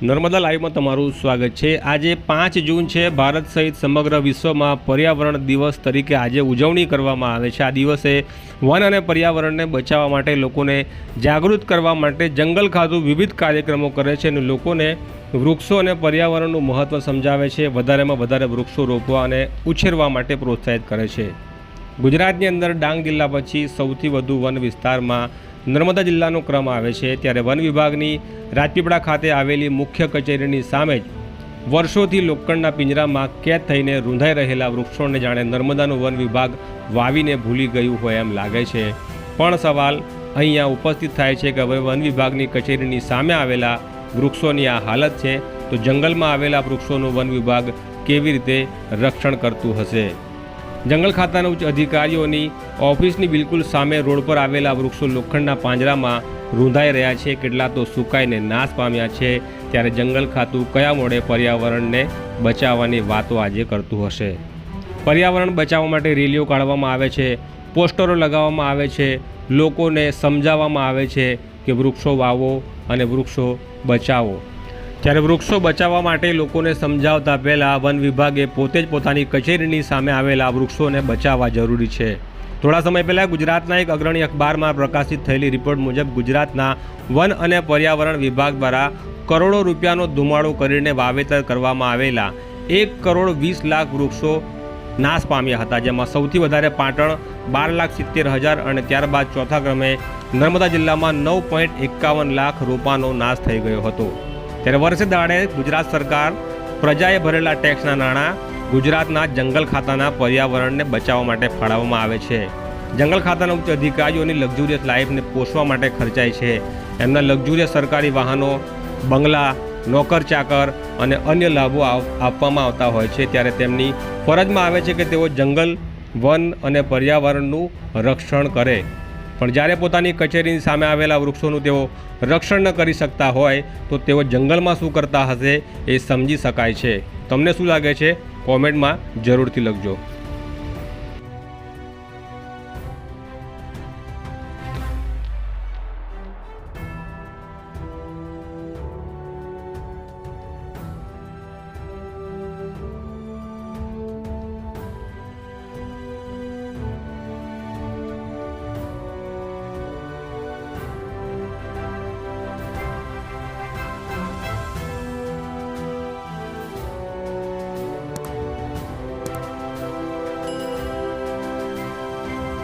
નર્મદા લાઈવમાં તમારું સ્વાગત છે। આજે 5 જૂન છે। ભારત સહિત સમગ્ર વિશ્વમાં પર્યાવરણ દિવસ તરીકે આજે ઉજવણી કરવામાં આવે છે। આ દિવસે વન અને પર્યાવરણને બચાવવા માટે લોકોને જાગૃત કરવા માટે જંગલ ખાતું વિવિધ કાર્યક્રમો કરે છે અને લોકોને વૃક્ષો અને પર્યાવરણનું મહત્ત્વ સમજાવે છે। વધારેમાં વધારે વૃક્ષો રોપવા અને ઉછેરવા માટે પ્રોત્સાહિત કરે છે। ગુજરાતની અંદર ડાંગ જિલ્લા પછી સૌથી વધુ વન વિસ્તારમાં નર્મદા જિલ્લાનો ક્રમ આવે છે। ત્યારે વન વિભાગની રાજપીપળા ખાતે આવેલી મુખ્ય કચેરીની સામે જ વર્ષોથી લોખંડના પિંજરામાં કેદ થઈને રૂંધાઈ રહેલા વૃક્ષોને જાણે નર્મદાનું વન વિભાગ વાવીને ભૂલી ગયું હોય એમ લાગે છે। પણ સવાલ અહીંયા ઉપસ્થિત થાય છે કે હવે વન વિભાગની કચેરીની સામે આવેલા વૃક્ષોની આ હાલત છે તો જંગલમાં આવેલા વૃક્ષોનું વન વિભાગ કેવી રીતે રક્ષણ કરતું હશે। જંગલ ખાતાના ઉચ્ચ અધિકારીઓની ઓફિસની બિલકુલ સામે રોડ પર આવેલા વૃક્ષો લોખંડના પાંજરામાં રૂંધાઈ રહ્યા છે, કેટલા તો સુકાઈને નાશ પામ્યા છે। ત્યારે જંગલ ખાતું કયા મોડે પર્યાવરણને બચાવવાની વાતો આજે કરતું હશે। પર્યાવરણ બચાવવા માટે રેલીઓ કાઢવામાં આવે છે, પોસ્ટરો લગાવવામાં આવે છે, લોકોને સમજાવવામાં આવે છે કે વૃક્ષો વાવો અને વૃક્ષો બચાવો। ત્યારે વૃક્ષો બચાવવા માટે લોકોને સમજાવતા પહેલાં વન વિભાગે પોતે જ પોતાની કચેરીની સામે આવેલા વૃક્ષોને બચાવવા જરૂરી છે। થોડા સમય પહેલાં ગુજરાતના એક અગ્રણી અખબારમાં પ્રકાશિત થયેલી રિપોર્ટ મુજબ ગુજરાતના વન અને પર્યાવરણ વિભાગ દ્વારા કરોડો રૂપિયાનો ધુમાડો કરીને વાવેતર કરવામાં આવેલા 1,20,00,000 વૃક્ષો નાશ પામ્યા હતા, જેમાં સૌથી વધારે પાટણ 12,70,000 અને ત્યારબાદ ચોથા ક્રમે નર્મદા જિલ્લામાં 9.51 લાખ રોપાનો નાશ થઈ ગયો હતો। ત્યારે વર્ષે દાડે ગુજરાત સરકાર પ્રજાએ ભરેલા ટેક્સના નાણાં ગુજરાતના જંગલ ખાતાના પર્યાવરણને બચાવવા માટે ફાળવવામાં આવે છે। જંગલ ખાતાના ઉચ્ચ અધિકારીઓની લક્ઝુરિયસ લાઈફને પોષવા માટે ખર્ચાય છે। એમના લક્ઝુરિયસ સરકારી વાહનો, બંગલા, નોકર ચાકર અને અન્ય લાભો આપવામાં આવતા હોય છે। ત્યારે તેમની ફરજમાં આવે છે કે તેઓ જંગલ, વન અને પર્યાવરણનું રક્ષણ કરે, પણ જ્યારે પોતાની કચેરીની સામે આવેલા વૃક્ષોનું તેઓ રક્ષણ ન કરી શકતા હોય તો તેઓ જંગલમાં શું કરતા હશે એ સમજી શકાય છે। તમને શું લાગે છે? કોમેન્ટમાં જરૂરથી લખજો।